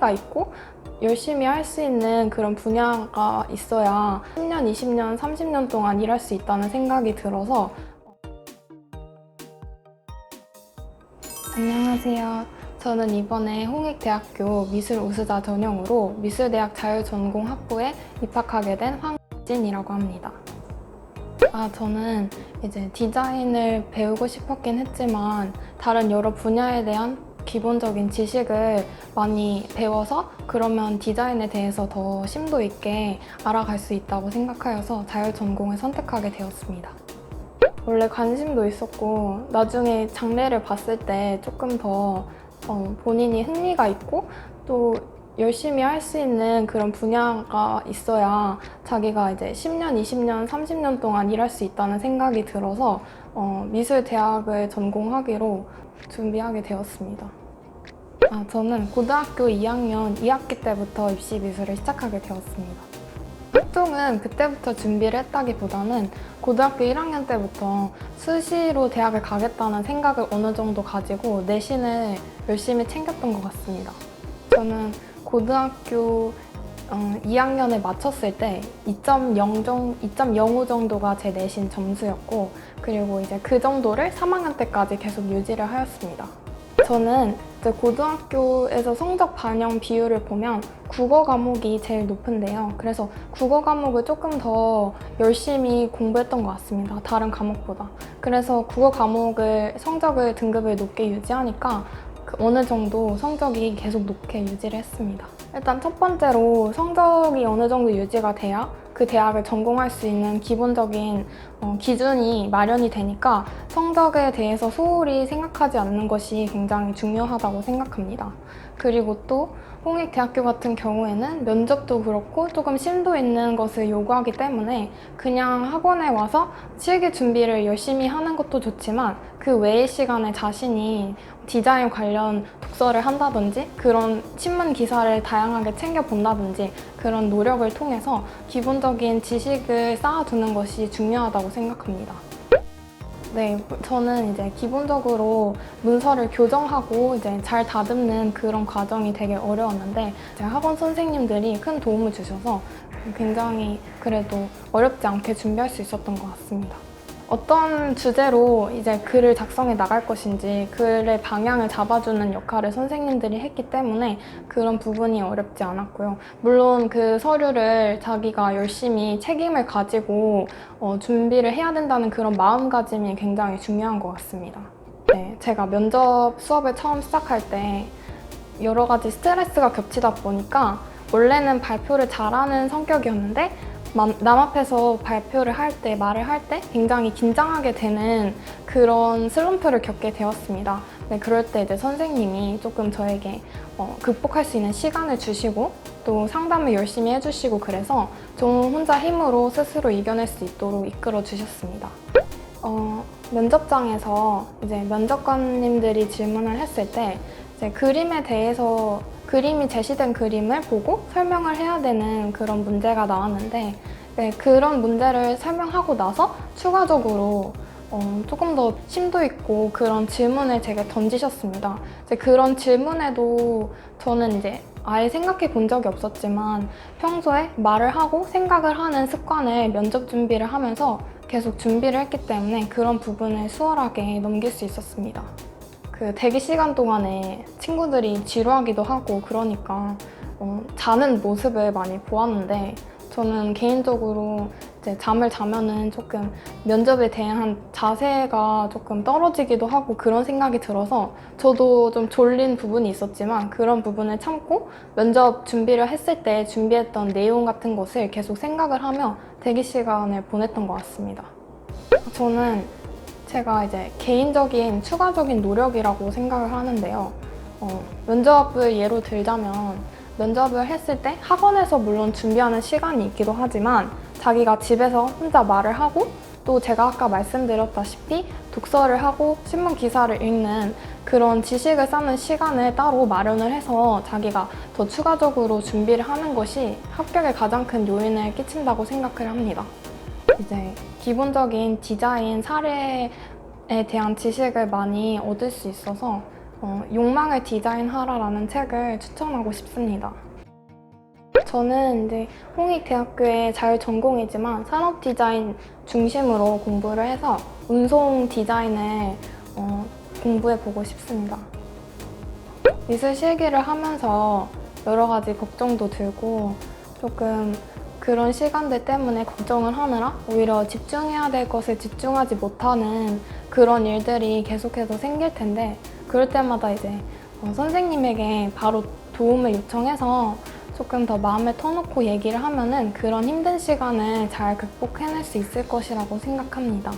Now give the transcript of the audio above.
흥미가 있고 열심히 할 수 있는 그런 분야가 있어야 10년, 20년, 30년 동안 일할 수 있다는 생각이 들어서. 안녕하세요. 저는 이번에 홍익대학교 미술 우수자 전형으로 미술대학 자율전공학부에 입학하게 된 황진이라고 합니다. 저는 이제 디자인을 배우고 싶었긴 했지만 다른 여러 분야에 대한 기본적인 지식을 많이 배워서 그러면 디자인에 대해서 더 심도 있게 알아갈 수 있다고 생각하여서 자율전공을 선택하게 되었습니다. 원래 관심도 있었고 나중에 장래를 봤을 때 조금 더 본인이 흥미가 있고 또 열심히 할 수 있는 그런 분야가 있어야 자기가 이제 10년, 20년, 30년 동안 일할 수 있다는 생각이 들어서 미술대학을 전공하기로 준비하게 되었습니다. 저는 고등학교 2학년 2학기 때부터 입시 미술을 시작하게 되었습니다. 학종은 그때부터 준비를 했다기보다는 고등학교 1학년 때부터 수시로 대학을 가겠다는 생각을 어느 정도 가지고 내신을 열심히 챙겼던 것 같습니다. 저는 고등학교 2학년을 마쳤을 때 2.05 정도가 제 내신 점수였고 그리고 이제 그 정도를 3학년 때까지 계속 유지를 하였습니다. 저는 이제 고등학교에서 성적 반영 비율을 보면 국어 과목이 제일 높은데요. 그래서 국어 과목을 조금 더 열심히 공부했던 것 같습니다. 다른 과목보다. 그래서 국어 과목을 성적을 등급을 높게 유지하니까 어느 정도 성적이 계속 높게 유지를 했습니다. 일단 첫 번째로 성적이 어느 정도 유지가 돼야 그 대학을 전공할 수 있는 기본적인 기준이 마련이 되니까 성적에 대해서 소홀히 생각하지 않는 것이 굉장히 중요하다고 생각합니다. 그리고 또 홍익대학교 같은 경우에는 면접도 그렇고 조금 심도 있는 것을 요구하기 때문에 그냥 학원에 와서 실기 준비를 열심히 하는 것도 좋지만 그 외의 시간에 자신이 디자인 관련 독서를 한다든지 그런 신문 기사를 다양하게 챙겨본다든지 그런 노력을 통해서 기본적인 지식을 쌓아두는 것이 중요하다고 생각합니다. 네, 저는 이제 기본적으로 문서를 교정하고 이제 잘 다듬는 그런 과정이 되게 어려웠는데 제 학원 선생님들이 큰 도움을 주셔서 굉장히 그래도 어렵지 않게 준비할 수 있었던 것 같습니다. 어떤 주제로 이제 글을 작성해 나갈 것인지 글의 방향을 잡아주는 역할을 선생님들이 했기 때문에 그런 부분이 어렵지 않았고요. 물론 그 서류를 자기가 열심히 책임을 가지고 준비를 해야 된다는 그런 마음가짐이 굉장히 중요한 것 같습니다. 네, 제가 면접 수업을 처음 시작할 때 여러 가지 스트레스가 겹치다 보니까 원래는 발표를 잘하는 성격이었는데 남 앞에서 발표를 할 때, 말을 할 때 굉장히 긴장하게 되는 그런 슬럼프를 겪게 되었습니다. 네, 그럴 때 이제 선생님이 조금 저에게 극복할 수 있는 시간을 주시고 또 상담을 열심히 해주시고 그래서 좀 혼자 힘으로 스스로 이겨낼 수 있도록 이끌어 주셨습니다. 면접장에서 이제 면접관님들이 질문을 했을 때 이제 그림에 대해서 그림이 제시된 그림을 보고 설명을 해야 되는 그런 문제가 나왔는데 네, 그런 문제를 설명하고 나서 추가적으로 조금 더 심도 있고 그런 질문을 제게 던지셨습니다. 이제 그런 질문에도 저는 이제 아예 생각해 본 적이 없었지만 평소에 말을 하고 생각을 하는 습관을 면접 준비를 하면서 계속 준비를 했기 때문에 그런 부분을 수월하게 넘길 수 있었습니다. 그 대기 시간 동안에 친구들이 지루하기도 하고 그러니까 자는 모습을 많이 보았는데 저는 개인적으로 이제 잠을 자면은 조금 면접에 대한 자세가 조금 떨어지기도 하고 그런 생각이 들어서 저도 좀 졸린 부분이 있었지만 그런 부분을 참고 면접 준비를 했을 때 준비했던 내용 같은 것을 계속 생각을 하며 대기 시간을 보냈던 것 같습니다. 저는 제가 이제 개인적인 추가적인 노력이라고 생각을 하는데요. 면접을 예로 들자면 면접을 했을 때 학원에서 물론 준비하는 시간이 있기도 하지만 자기가 집에서 혼자 말을 하고 또 제가 아까 말씀드렸다시피 독서를 하고 신문 기사를 읽는 그런 지식을 쌓는 시간을 따로 마련을 해서 자기가 더 추가적으로 준비를 하는 것이 합격에 가장 큰 요인을 끼친다고 생각을 합니다. 이제 기본적인 디자인 사례에 대한 지식을 많이 얻을 수 있어서 욕망을 디자인하라라는 책을 추천하고 싶습니다. 저는 이제 홍익대학교의 자율전공이지만 산업디자인 중심으로 공부를 해서 운송 디자인을 공부해보고 싶습니다. 미술 실기를 하면서 여러 가지 걱정도 들고 조금 그런 시간들 때문에 걱정을 하느라 오히려 집중해야 될 것에 집중하지 못하는 그런 일들이 계속해서 생길 텐데 그럴 때마다 이제 선생님에게 바로 도움을 요청해서 조금 더 마음을 터놓고 얘기를 하면은 그런 힘든 시간을 잘 극복해낼 수 있을 것이라고 생각합니다.